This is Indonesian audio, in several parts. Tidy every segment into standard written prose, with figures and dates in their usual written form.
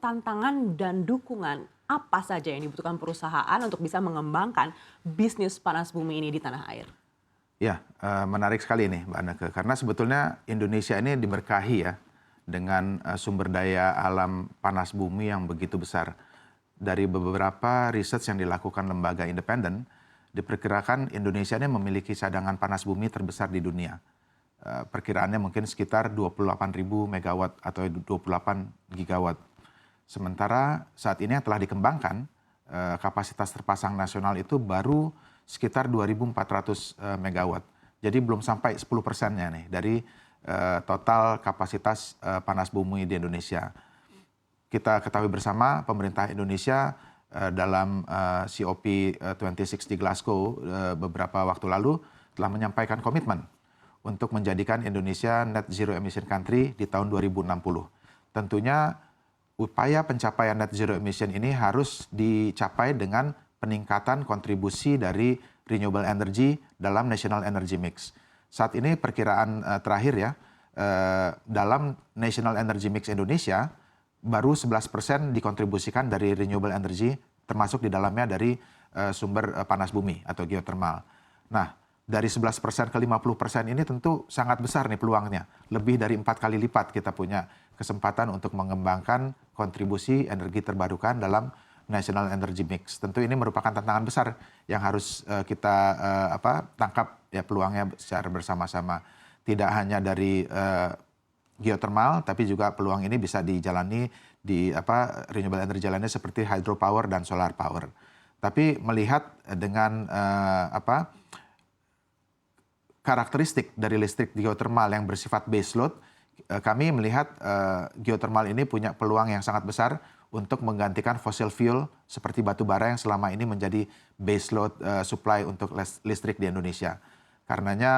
tantangan dan dukungan apa saja yang dibutuhkan perusahaan untuk bisa mengembangkan bisnis panas bumi ini di tanah air? Ya, menarik sekali nih Mbak Anneke, karena sebetulnya Indonesia ini diberkahi ya dengan sumber daya alam panas bumi yang begitu besar. Dari beberapa riset yang dilakukan lembaga independen, diperkirakan Indonesia ini memiliki cadangan panas bumi terbesar di dunia. Perkiraannya mungkin sekitar 28.000 megawatt atau 28 gigawatt. Sementara saat ini yang telah dikembangkan, kapasitas terpasang nasional itu baru sekitar 2.400 megawatt. Jadi belum sampai 10%-nya nih dari total kapasitas panas bumi di Indonesia. Kita ketahui bersama pemerintah Indonesia dalam COP26 di Glasgow beberapa waktu lalu telah menyampaikan komitmen untuk menjadikan Indonesia net zero emission country di tahun 2060. Tentunya upaya pencapaian net zero emission ini harus dicapai dengan peningkatan kontribusi dari renewable energy dalam national energy mix. Saat ini perkiraan terakhir ya, dalam national energy mix Indonesia baru 11% dikontribusikan dari renewable energy, termasuk di dalamnya dari sumber panas bumi atau geothermal. Nah, dari 11% ke 50% ini tentu sangat besar nih peluangnya. Lebih dari 4 kali lipat kita punya kesempatan untuk mengembangkan kontribusi energi terbarukan dalam national energy mix. Tentu ini merupakan tantangan besar yang harus kita tangkap ya peluangnya secara bersama-sama. Tidak hanya dari geothermal, tapi juga peluang ini bisa dijalani di renewable energy lainnya seperti hydropower dan solar power. Tapi melihat dengan karakteristik dari listrik geothermal yang bersifat base load, kami melihat geothermal ini punya peluang yang sangat besar untuk menggantikan fossil fuel seperti batu bara yang selama ini menjadi base load supply untuk listrik di Indonesia. Karenanya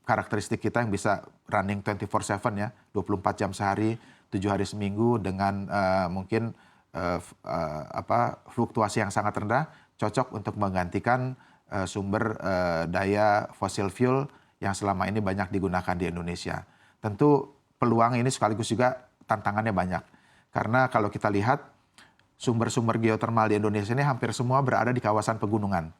karakteristik kita yang bisa running 24/7 ya, 24 jam sehari, 7 hari seminggu dengan mungkin fluktuasi yang sangat rendah, cocok untuk menggantikan sumber daya fossil fuel yang selama ini banyak digunakan di Indonesia. Tentu peluang ini sekaligus juga tantangannya banyak. Karena kalau kita lihat sumber-sumber geothermal di Indonesia ini hampir semua berada di kawasan pegunungan.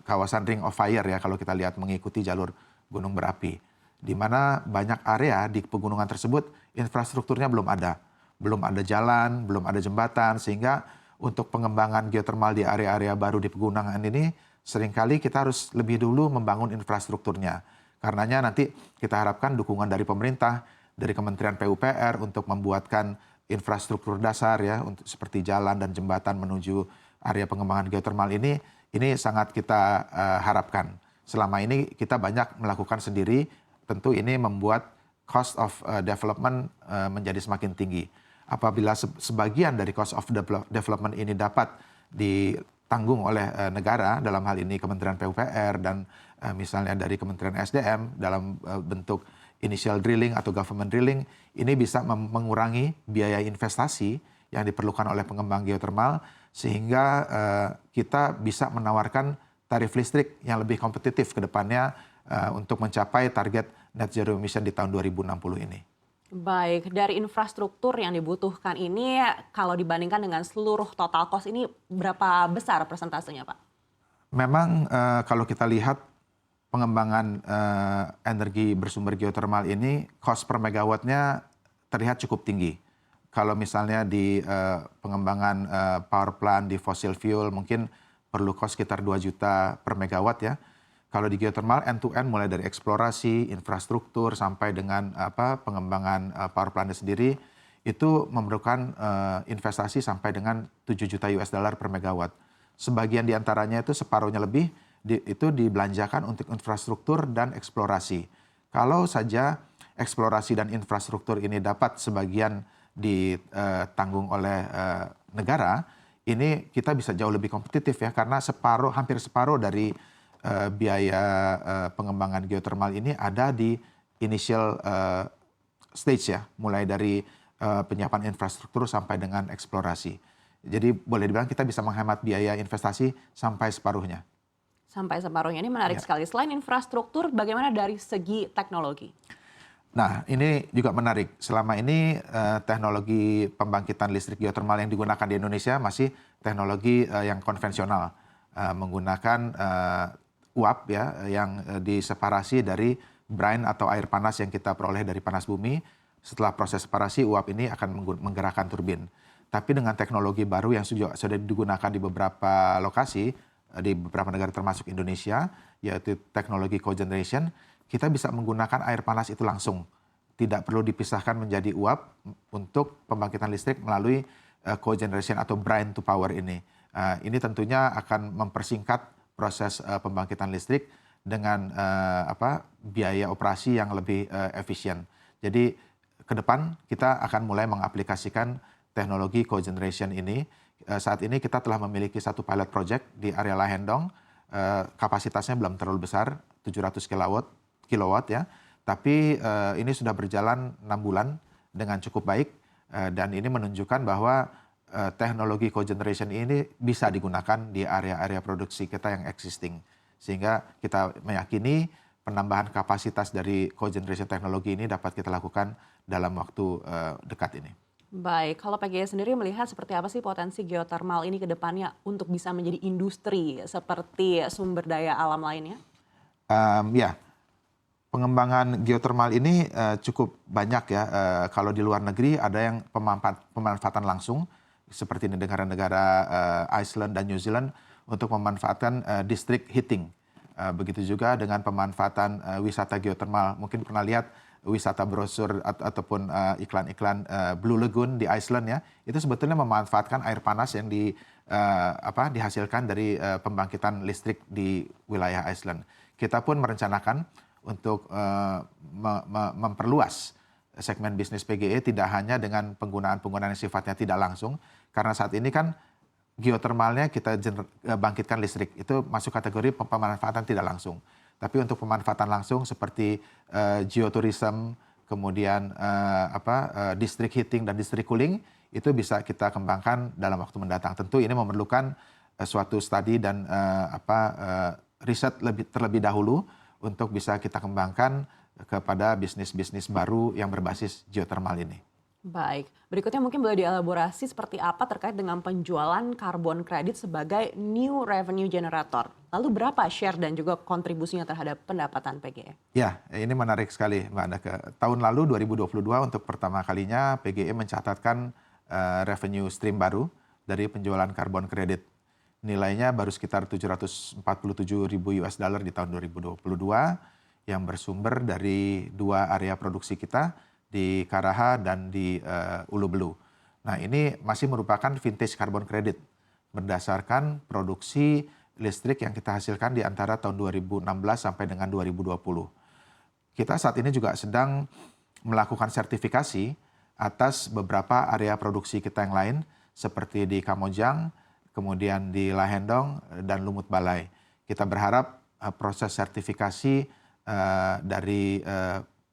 Kawasan Ring of Fire ya kalau kita lihat mengikuti jalur gunung berapi. Di mana banyak area di pegunungan tersebut infrastrukturnya belum ada. Belum ada jalan, belum ada jembatan, sehingga untuk pengembangan geothermal di area-area baru di pegunungan ini seringkali kita harus lebih dulu membangun infrastrukturnya. Karenanya nanti kita harapkan dukungan dari pemerintah, dari Kementerian PUPR untuk membuatkan infrastruktur dasar ya, untuk seperti jalan dan jembatan menuju area pengembangan geothermal ini sangat kita harapkan. Selama ini kita banyak melakukan sendiri, tentu ini membuat cost of development menjadi semakin tinggi. Apabila sebagian dari cost of development ini dapat ditanggung oleh negara, dalam hal ini Kementerian PUPR dan misalnya dari Kementerian SDM dalam bentuk initial drilling atau government drilling, ini bisa mengurangi biaya investasi yang diperlukan oleh pengembang geothermal sehingga kita bisa menawarkan tarif listrik yang lebih kompetitif ke depannya untuk mencapai target net zero emission di tahun 2060 ini. Baik, dari infrastruktur yang dibutuhkan ini kalau dibandingkan dengan seluruh total cost ini berapa besar persentasenya, Pak? Memang kalau kita lihat pengembangan energi bersumber geothermal ini cost per megawattnya terlihat cukup tinggi. Kalau misalnya di pengembangan power plant di fossil fuel mungkin perlu cost sekitar 2 juta per megawatt ya. Kalau di geothermal end to end mulai dari eksplorasi, infrastruktur sampai dengan pengembangan power plant sendiri itu memerlukan investasi sampai dengan 7 juta US dollar per megawatt. Sebagian diantaranya itu separuhnya lebih itu dibelanjakan untuk infrastruktur dan eksplorasi. Kalau saja eksplorasi dan infrastruktur ini dapat sebagian ditanggung oleh negara, ini kita bisa jauh lebih kompetitif ya, karena hampir separuh dari biaya pengembangan geothermal ini ada di initial stage ya, mulai dari penyiapan infrastruktur sampai dengan eksplorasi. Jadi boleh dibilang kita bisa menghemat biaya investasi sampai separuhnya. Sampai separuhnya, ini menarik sekali. Selain infrastruktur, bagaimana dari segi teknologi? Nah, ini juga menarik. Selama ini teknologi pembangkitan listrik geotermal yang digunakan di Indonesia masih teknologi yang konvensional, menggunakan uap ya yang diseparasi dari brine atau air panas yang kita peroleh dari panas bumi. Setelah proses separasi, uap ini akan menggerakkan turbin. Tapi dengan teknologi baru yang sudah digunakan di beberapa lokasi, di beberapa negara termasuk Indonesia, yaitu teknologi cogeneration, kita bisa menggunakan air panas itu langsung. Tidak perlu dipisahkan menjadi uap untuk pembangkitan listrik melalui cogeneration atau brine to power ini. Ini tentunya akan mempersingkat proses pembangkitan listrik dengan biaya operasi yang lebih efisien. Jadi ke depan kita akan mulai mengaplikasikan teknologi cogeneration ini. Saat ini kita telah memiliki satu pilot project di area Lahendong. Kapasitasnya belum terlalu besar, 700 kilowatt ya. Tapi ini sudah berjalan 6 bulan dengan cukup baik. Dan ini menunjukkan bahwa teknologi cogeneration ini bisa digunakan di area-area produksi kita yang existing. Sehingga kita meyakini penambahan kapasitas dari cogeneration teknologi ini dapat kita lakukan dalam waktu dekat ini. Baik, kalau PGE sendiri melihat seperti apa sih potensi geothermal ini ke depannya untuk bisa menjadi industri seperti sumber daya alam lainnya? Ya, pengembangan geothermal ini cukup banyak ya. Kalau di luar negeri ada yang pemanfaatan langsung seperti di negara-negara Iceland dan New Zealand untuk memanfaatkan district heating. Begitu juga dengan pemanfaatan wisata geothermal. Mungkin pernah lihat wisata brosur ataupun iklan-iklan Blue Lagoon di Iceland ya. Itu sebetulnya memanfaatkan air panas yang dihasilkan dari pembangkitan listrik di wilayah Iceland. Kita pun merencanakan untuk memperluas segmen bisnis PGE tidak hanya dengan penggunaan-penggunaan yang sifatnya tidak langsung. Karena saat ini kan geothermalnya kita bangkitkan listrik. Itu masuk kategori pemanfaatan tidak langsung. Tapi untuk pemanfaatan langsung seperti geotourism, kemudian district heating dan district cooling, itu bisa kita kembangkan dalam waktu mendatang. Tentu ini memerlukan suatu studi dan riset terlebih dahulu untuk bisa kita kembangkan kepada bisnis-bisnis baru yang berbasis geothermal ini. Baik, berikutnya mungkin boleh dielaborasi seperti apa terkait dengan penjualan karbon kredit sebagai new revenue generator. Lalu berapa share dan juga kontribusinya terhadap pendapatan PGE? Ya, ini menarik sekali Mbak Anake. Tahun lalu 2022 untuk pertama kalinya PGE mencatatkan revenue stream baru dari penjualan karbon kredit. Nilainya baru sekitar 747 ribu US dollar di tahun 2022 yang bersumber dari dua area produksi kita di Karaha dan di Ulu Belu. Nah, ini masih merupakan vintage carbon credit berdasarkan produksi listrik yang kita hasilkan di antara tahun 2016 sampai dengan 2020. Kita saat ini juga sedang melakukan sertifikasi atas beberapa area produksi kita yang lain seperti di Kamojang, kemudian di Lahendong dan Lumut Balai. Kita berharap proses sertifikasi dari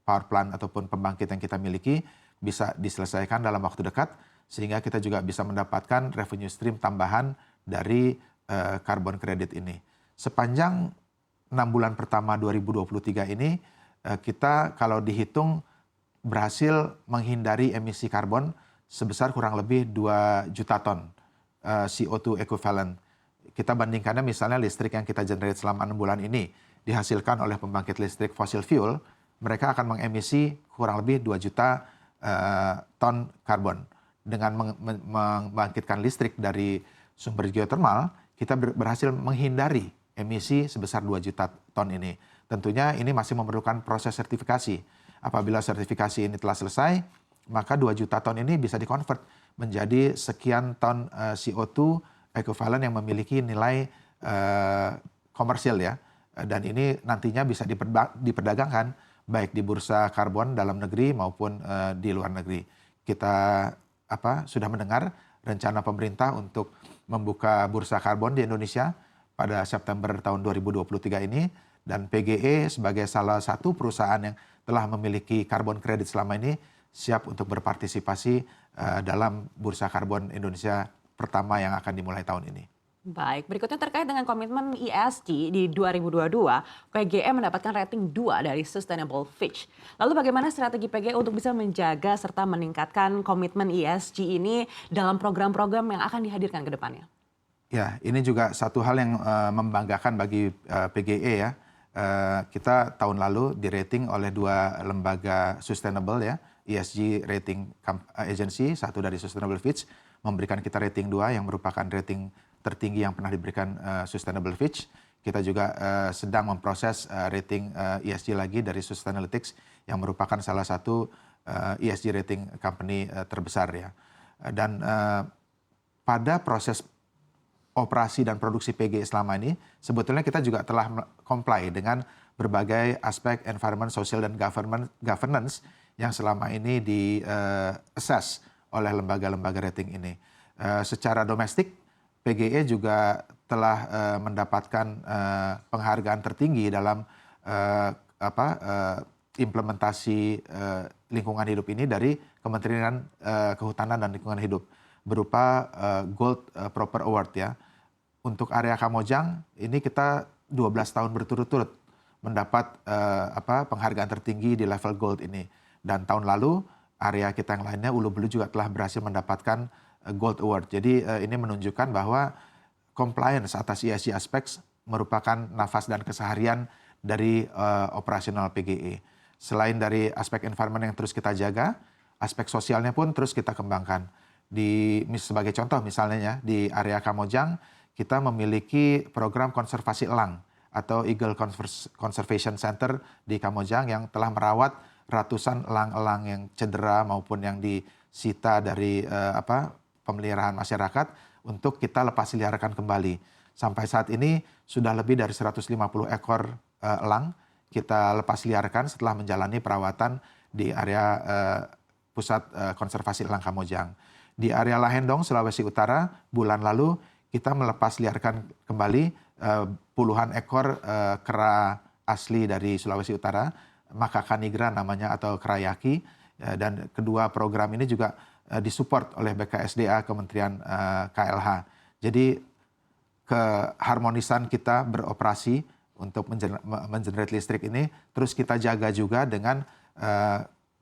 power plant ataupun pembangkit yang kita miliki bisa diselesaikan dalam waktu dekat sehingga kita juga bisa mendapatkan revenue stream tambahan dari carbon credit ini. Sepanjang 6 bulan pertama 2023 ini kita kalau dihitung berhasil menghindari emisi karbon sebesar kurang lebih 2 juta ton CO2 equivalent. Kita bandingkannya misalnya listrik yang kita generate selama 6 bulan ini dihasilkan oleh pembangkit listrik fossil fuel, mereka akan mengemisi kurang lebih 2 juta ton karbon. Dengan membangkitkan listrik dari sumber geothermal, kita berhasil menghindari emisi sebesar 2 juta ton ini. Tentunya ini masih memerlukan proses sertifikasi. Apabila sertifikasi ini telah selesai, maka 2 juta ton ini bisa dikonvert menjadi sekian ton CO2 equivalent yang memiliki nilai komersial ya. Dan ini nantinya bisa diperdagangkan baik di bursa karbon dalam negeri maupun di luar negeri. Kita sudah mendengar rencana pemerintah untuk membuka bursa karbon di Indonesia pada September tahun 2023 ini dan PGE sebagai salah satu perusahaan yang telah memiliki karbon kredit selama ini siap untuk berpartisipasi dalam bursa karbon Indonesia pertama yang akan dimulai tahun ini. Baik, berikutnya terkait dengan komitmen ESG di 2022, PGE mendapatkan rating 2 dari Sustainable Fitch. Lalu bagaimana strategi PGE untuk bisa menjaga serta meningkatkan komitmen ESG ini dalam program-program yang akan dihadirkan ke depannya? Ya, ini juga satu hal yang membanggakan bagi PGE ya. Kita tahun lalu di-rating oleh dua lembaga sustainable ya, ESG Rating Agency, satu dari Sustainable Fitch, memberikan kita rating 2 yang merupakan rating tertinggi yang pernah diberikan Sustainable Fitch. Kita juga sedang memproses rating ESG lagi dari Sustainalytics yang merupakan salah satu ESG rating company terbesar ya. Dan pada proses operasi dan produksi PGE selama ini, sebetulnya kita juga telah comply dengan berbagai aspek environment, social, dan governance yang selama ini di-assess oleh lembaga-lembaga rating ini. Secara domestik, PGE juga telah mendapatkan penghargaan tertinggi dalam implementasi lingkungan hidup ini dari Kementerian Kehutanan dan Lingkungan Hidup berupa Gold Proper Award ya. Untuk area Kamojang ini kita 12 tahun berturut-turut mendapat penghargaan tertinggi di level gold ini. Dan tahun lalu area kita yang lainnya Ulu Belu juga telah berhasil mendapatkan Gold Award. Jadi ini menunjukkan bahwa compliance atas ESG aspects merupakan nafas dan keseharian dari operasional PGE. Selain dari aspek environment yang terus kita jaga, aspek sosialnya pun terus kita kembangkan. Sebagai contoh misalnya ya, di area Kamojang kita memiliki program konservasi elang atau Eagle Conservation Center di Kamojang yang telah merawat ratusan elang-elang yang cedera maupun yang disita dari pemeliharaan masyarakat untuk kita lepas liarkan kembali. Sampai saat ini sudah lebih dari 150 ekor elang kita lepas liarkan setelah menjalani perawatan di area pusat konservasi elang Kamojang. Di area Lahendong, Sulawesi Utara, bulan lalu kita melepas liarkan kembali puluhan ekor kera asli dari Sulawesi Utara, Makaka nigra namanya atau kerayaki, dan kedua program ini juga disupport oleh BKSDA Kementerian KLH. Jadi keharmonisan kita beroperasi untuk mengenerate listrik ini terus kita jaga juga dengan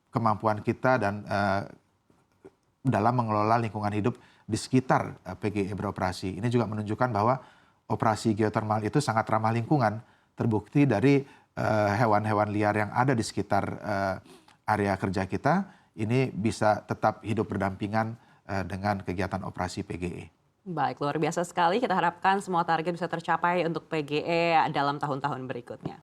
kemampuan kita dan dalam mengelola lingkungan hidup di sekitar PGE beroperasi. Ini juga menunjukkan bahwa operasi geotermal itu sangat ramah lingkungan, terbukti dari hewan-hewan liar yang ada di sekitar area kerja kita, ini bisa tetap hidup berdampingan dengan kegiatan operasi PGE. Baik, luar biasa sekali. Kita harapkan semua target bisa tercapai untuk PGE dalam tahun-tahun berikutnya.